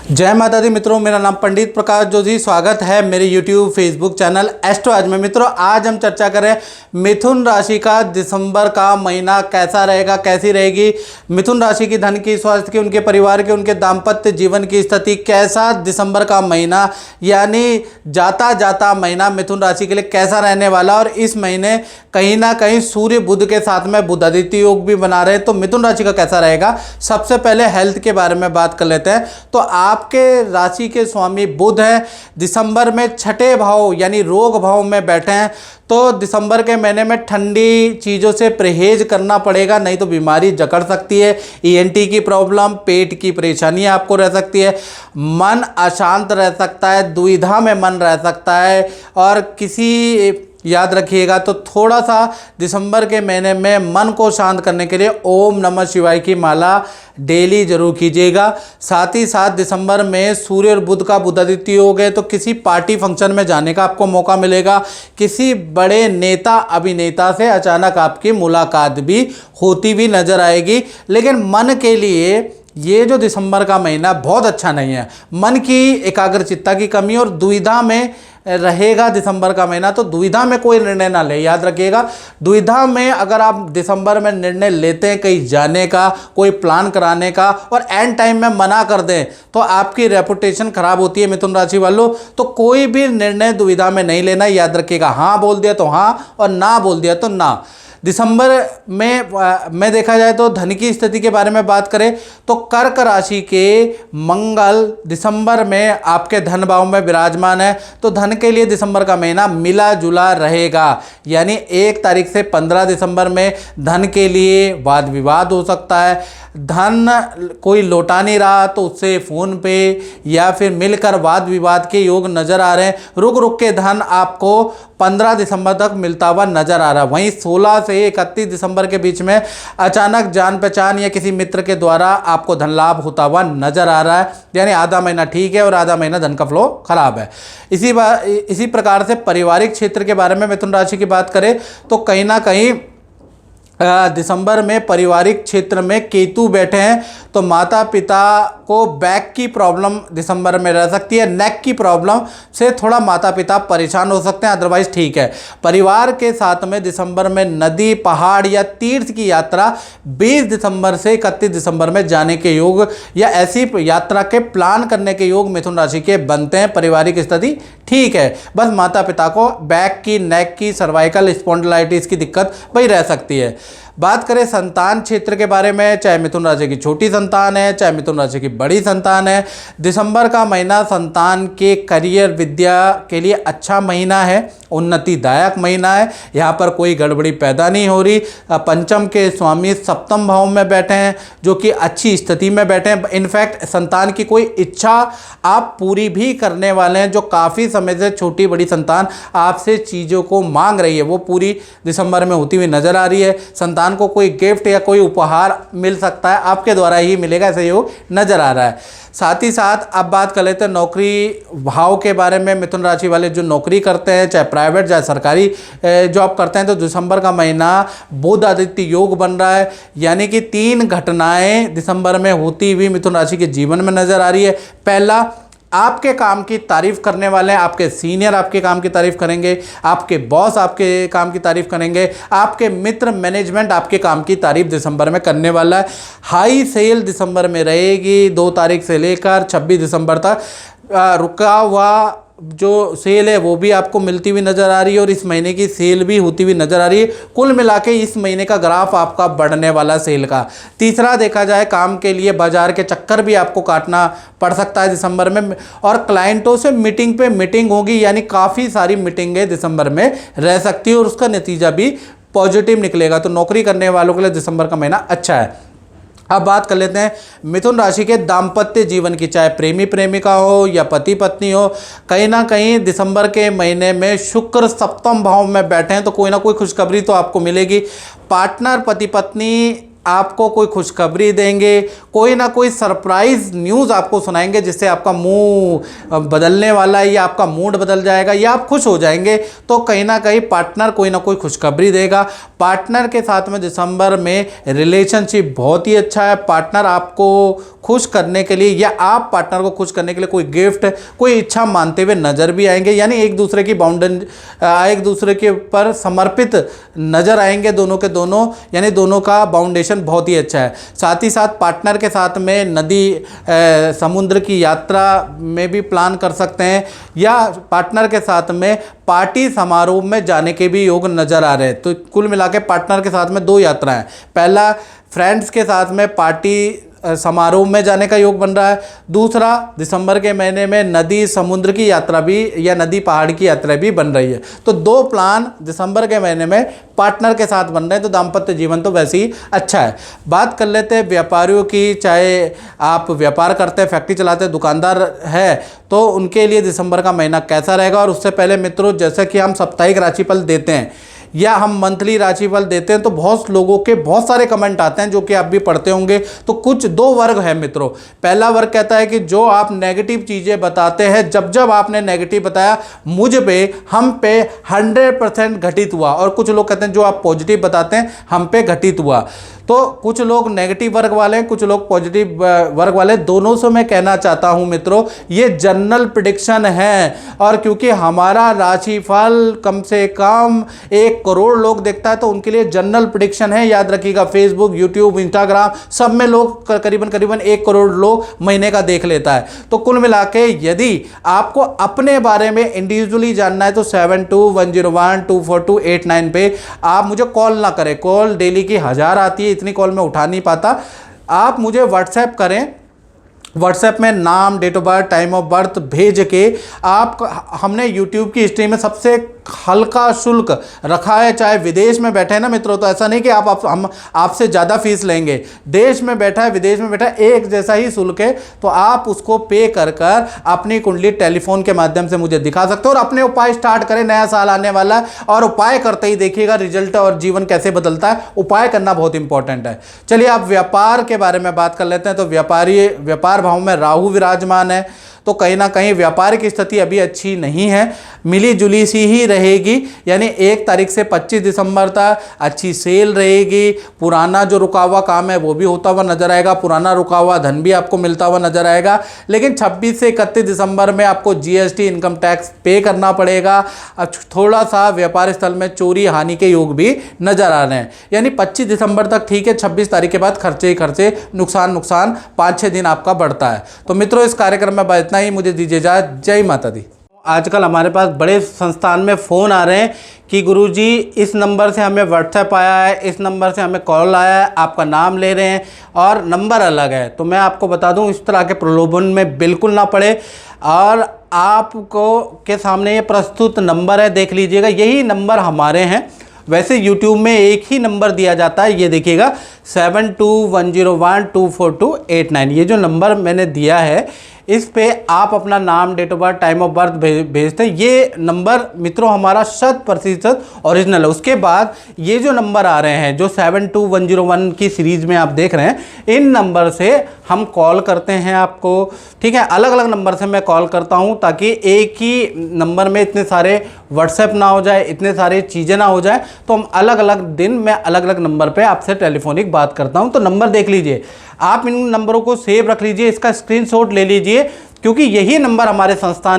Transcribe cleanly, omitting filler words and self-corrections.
जय माता दी मित्रों, मेरा नाम पंडित प्रकाश जोशी। स्वागत है मेरे YouTube फेसबुक चैनल एस्ट्रो आज में। मित्रों, आज हम चर्चा करें मिथुन राशि का दिसंबर का महीना कैसा रहेगा, कैसी रहेगी। मिथुन राशि की धन की, स्वास्थ्य की, उनके परिवार के, उनके दाम्पत्य जीवन की स्थिति, कैसा दिसंबर का महीना यानी जाता जाता महीना मिथुन राशि के लिए कैसा रहने वाला। और इस महीने कहीं ना कहीं सूर्य बुध के साथ में बुध आदित्य योग भी बना रहे हैं, तो मिथुन राशि का कैसा रहेगा। सबसे पहले हेल्थ के बारे में बात कर लेते हैं। तो आपके राशि के स्वामी बुध है, दिसंबर में छठे भाव यानी रोग भाव में बैठे हैं, तो दिसंबर के महीने में ठंडी चीज़ों से परहेज करना पड़ेगा, नहीं तो बीमारी जकड़ सकती है। ईएनटी की प्रॉब्लम, पेट की परेशानी आपको रह सकती है, मन अशांत रह सकता है, दुविधा में मन रह सकता है। और किसी याद रखिएगा तो थोड़ा सा दिसंबर के महीने में मन को शांत करने के लिए ओम नमः शिवाय की माला डेली जरूर कीजिएगा। साथ ही साथ दिसंबर में सूर्य और बुध का बुध आदित्य योग है, तो किसी पार्टी फंक्शन में जाने का आपको मौका मिलेगा। किसी बड़े नेता अभिनेता से अचानक आपकी मुलाकात भी होती हुई नजर आएगी। लेकिन मन के लिए ये जो दिसंबर का महीना बहुत अच्छा नहीं है। मन की एकाग्रचित्ता की कमी और दुविधा में रहेगा दिसंबर का महीना, तो दुविधा में कोई निर्णय ना ले। याद रखिएगा, दुविधा में अगर आप दिसंबर में निर्णय लेते हैं कहीं जाने का, कोई प्लान कराने का, और एंड टाइम में मना कर दें, तो आपकी रेपुटेशन खराब होती है मिथुन राशि वालों। तो कोई भी निर्णय दुविधा में नहीं लेना। याद रखिएगा, हाँ बोल दिया तो हाँ और ना बोल दिया तो ना। दिसंबर में देखा जाए तो धन की स्थिति के बारे में बात करें तो कर्क राशि के मंगल दिसंबर में आपके धन भाव में विराजमान है, तो धन के लिए दिसंबर का महीना मिला जुला रहेगा। यानी 1 तारीख से 15 दिसंबर में धन के लिए वाद विवाद हो सकता है। धन कोई लौटा नहीं रहा तो उससे फ़ोन पे या फिर मिलकर वाद विवाद के योग नज़र आ रहे हैं। रुक रुक के धन आपको 15 दिसंबर तक मिलता हुआ नजर आ रहा है। वहीं 16 से 31 दिसंबर के बीच में अचानक जान पहचान या किसी मित्र के द्वारा आपको धन लाभ होता हुआ नजर आ रहा है। यानी आधा महीना ठीक है और आधा महीना धन का फ्लो खराब है। इसी प्रकार से पारिवारिक क्षेत्र के बारे में मिथुन राशि की बात करें तो कहीं ना कहीं दिसंबर में पारिवारिक क्षेत्र में केतु बैठे हैं, तो माता पिता को बैक की प्रॉब्लम दिसंबर में रह सकती है। नेक की प्रॉब्लम से थोड़ा माता पिता परेशान हो सकते हैं, अदरवाइज ठीक है। परिवार के साथ में दिसंबर में नदी, पहाड़ या तीर्थ की यात्रा 20 दिसंबर से 31 दिसंबर में जाने के योग या ऐसी यात्रा के प्लान करने के योग मिथुन राशि के बनते हैं। पारिवारिक स्थिति ठीक है, बस माता पिता को बैक की, नेक की, सर्वाइकल स्पॉन्डिलाइटिस की दिक्कत वही रह सकती है। बात करें संतान क्षेत्र के बारे में, चाहे मिथुन राशि की छोटी संतान है, चाहे मिथुन राशि की बड़ी संतान है, दिसंबर का महीना संतान के करियर, विद्या के लिए अच्छा महीना है, उन्नतिदायक महीना है। यहाँ पर कोई गड़बड़ी पैदा नहीं हो रही। पंचम के स्वामी सप्तम भाव में बैठे हैं, जो कि अच्छी स्थिति में बैठे हैं। इनफैक्ट संतान की कोई इच्छा आप पूरी भी करने वाले हैं। जो काफ़ी समय से छोटी बड़ी संतान आपसे चीज़ों को मांग रही है, वो पूरी दिसंबर में होती हुई नजर आ रही है। संतान को कोई गिफ्ट या कोई उपहार मिल सकता है, आपके द्वारा ही मिलेगा, ऐसा योग नजर आ रहा है। साथ ही साथ अब बात कर लेते हैं नौकरी भाव के बारे में। मिथुन राशि वाले जो नौकरी करते हैं, चाहे प्राइवेट चाहे सरकारी जॉब करते हैं, तो दिसंबर का महीना बुध आदित्य योग बन रहा है। यानी कि 3 घटनाएं दिसंबर में होती हुई मिथुन राशि के जीवन में नजर आ रही है। पहला, आपके काम की तारीफ करने वाले हैं, आपके सीनियर आपके काम की तारीफ करेंगे, आपके बॉस आपके काम की तारीफ करेंगे, आपके मित्र मैनेजमेंट आपके काम की तारीफ दिसंबर में करने वाला है। हाई सेल दिसंबर में रहेगी 2 तारीख से लेकर 26 दिसंबर तक। रुका हुआ जो सेल है वो भी आपको मिलती हुई नज़र आ रही है और इस महीने की सेल भी होती हुई नज़र आ रही है। कुल मिला के इस महीने का ग्राफ आपका बढ़ने वाला सेल का। तीसरा, देखा जाए काम के लिए बाजार के चक्कर भी आपको काटना पड़ सकता है दिसंबर में, और क्लाइंटों से मीटिंग पे मीटिंग होगी। यानी काफ़ी सारी मीटिंगें दिसंबर में रह सकती है और उसका नतीजा भी पॉजिटिव निकलेगा। तो नौकरी करने वालों के लिए दिसंबर का महीना अच्छा है। अब बात कर लेते हैं मिथुन राशि के दाम्पत्य जीवन की, चाहे प्रेमी प्रेमिका हो या पति पत्नी हो। कहीं ना कहीं दिसंबर के महीने में शुक्र सप्तम भाव में बैठे हैं, तो कोई ना कोई खुशखबरी तो आपको मिलेगी। पार्टनर पति पत्नी आपको कोई खुशखबरी देंगे, कोई ना कोई सरप्राइज न्यूज़ आपको सुनाएंगे, जिससे आपका मुंह बदलने वाला है या आपका मूड बदल जाएगा या आप खुश हो जाएंगे। तो कहीं ना कहीं पार्टनर कोई ना कोई खुशखबरी देगा। पार्टनर के साथ में दिसंबर में रिलेशनशिप बहुत ही अच्छा है। पार्टनर आपको खुश करने के लिए या आप पार्टनर को खुश करने के लिए कोई गिफ्ट, कोई इच्छा मानते हुए नज़र भी आएंगे। यानी एक दूसरे की एक दूसरे के ऊपर समर्पित नज़र आएंगे दोनों के दोनों, यानी दोनों का बाउंडेशन बहुत ही अच्छा है। साथ ही साथ पार्टनर के साथ में नदी समुद्र की यात्रा में भी प्लान कर सकते हैं, या पार्टनर के साथ में पार्टी समारोह में जाने के भी योग नज़र आ रहे हैं। तो कुल मिला के पार्टनर के साथ में 2 यात्राएं, पहला फ्रेंड्स के साथ में पार्टी समारोह में जाने का योग बन रहा है, दूसरा दिसंबर के महीने में नदी समुद्र की यात्रा भी या नदी पहाड़ की यात्रा भी बन रही है। तो 2 प्लान दिसंबर के महीने में पार्टनर के साथ बन रहे हैं। तो दाम्पत्य जीवन तो वैसे ही अच्छा है। बात कर लेते हैं व्यापारियों की, चाहे आप व्यापार करते हैं, फैक्ट्री चलाते हैं, दुकानदार है, तो उनके लिए दिसंबर का महीना कैसा रहेगा। और उससे पहले मित्रों, जैसे कि हम साप्ताहिक राशिफल देते हैं या हम मंथली राशिफल देते हैं, तो बहुत लोगों के बहुत सारे कमेंट आते हैं जो कि आप भी पढ़ते होंगे। तो कुछ 2 वर्ग है मित्रों। पहला वर्ग कहता है कि जो आप नेगेटिव चीज़ें बताते हैं, जब आपने नेगेटिव बताया मुझ पे, हम पे 100% घटित हुआ। और कुछ लोग कहते हैं जो आप पॉजिटिव बताते हैं हम पे घटित हुआ। तो कुछ लोग नेगेटिव वर्ग वाले हैं, कुछ लोग पॉजिटिव वर्ग वाले, दोनों से मैं कहना चाहता हूं मित्रों, ये जनरल प्रेडिक्शन है। और क्योंकि हमारा राशिफल कम से कम 1 करोड़ लोग देखता है, तो उनके लिए जनरल प्रेडिक्शन है। याद रखिएगा, फेसबुक, यूट्यूब, इंस्टाग्राम सब में लोग करीबन 1 करोड़ लोग महीने का देख लेता है। तो कुल मिला के यदि आपको अपने बारे में इंडिविजुअली जानना है तो 7210124289 पे आप मुझे कॉल ना करें। कॉल डेली की 1000 आती है, इतनी कॉल मैं उठा नहीं पाता। आप मुझे व्हाट्सएप करें, व्हाट्सएप में नाम, date of birth, time of birth भेज के आप, हमने यूट्यूब की हिस्ट्री में सबसे हल्का शुल्क रखा है। चाहे विदेश में बैठे हैं ना मित्रों, तो ऐसा नहीं कि हम आपसे ज़्यादा फीस लेंगे। देश में बैठा है, विदेश में बैठा है, एक जैसा ही शुल्क है। तो आप उसको पे कर अपनी कुंडली टेलीफोन के माध्यम से मुझे दिखा सकते हो और अपने उपाय स्टार्ट करें। नया साल आने वाला है और उपाय करते ही देखिएगा रिजल्ट और जीवन कैसे बदलता है। उपाय करना बहुत इंपॉर्टेंट है। चलिए आप व्यापार के बारे में बात कर लेते हैं। तो व्यापार भाव में राहु विराजमान है, तो कहीं ना कहीं व्यापारिक स्थिति अभी अच्छी नहीं है, मिली जुली सी ही रहेगी। यानी 1 तारीख से 25 दिसंबर तक अच्छी सेल रहेगी। पुराना जो रुका हुआ काम है वो भी होता हुआ नजर आएगा, पुराना रुका हुआ धन भी आपको मिलता हुआ नजर आएगा। लेकिन 26 से 31 दिसंबर में आपको GST इनकम टैक्स पे करना पड़ेगा। थोड़ा सा व्यापार स्थल में चोरी हानि के योग भी नजर आ रहे हैं। यानी 25 दिसंबर तक ठीक है, 26 तारीख के बाद खर्चे ही खर्चे, नुकसान 5-6 दिन आपका बढ़ता है। तो मित्रों, इस कार्यक्रम में इतना ही, मुझे दीजिए इजाज़त। जय माता दी। आजकल हमारे पास बड़े संस्थान में फ़ोन आ रहे हैं कि गुरुजी इस नंबर से हमें व्हाट्सएप आया है, इस नंबर से हमें कॉल आया है, आपका नाम ले रहे हैं और नंबर अलग है। तो मैं आपको बता दूं, इस तरह के प्रलोभन में बिल्कुल ना पड़े। और आपको के सामने ये प्रस्तुत नंबर है, देख लीजिएगा, यही नंबर हमारे हैं। वैसे YouTube में एक ही नंबर दिया जाता है, ये देखिएगा 7210124289। ये जो नंबर मैंने दिया है, इस पे आप अपना नाम, date of birth, time of birth भेजते हैं। ये नंबर मित्रों हमारा 100% ओरिजिनल है। उसके बाद ये जो नंबर आ रहे हैं, जो 72101 की सीरीज में आप देख रहे हैं, इन नंबर से हम कॉल करते हैं आपको। ठीक है, अलग अलग नंबर से मैं कॉल करता हूं, ताकि एक ही नंबर में इतने सारे व्हाट्सएप ना हो जाए, इतने सारी चीज़ें ना हो जाए। तो हम अलग अलग दिन मैं अलग अलग नंबर पे आपसे टेलीफोनिक बात करता हूं। तो नंबर देख लीजिए, आप इन नंबरों को सेव रख लीजिए, इसका स्क्रीनशॉट ले लीजिए, क्योंकि यही नंबर हमारे संस्थान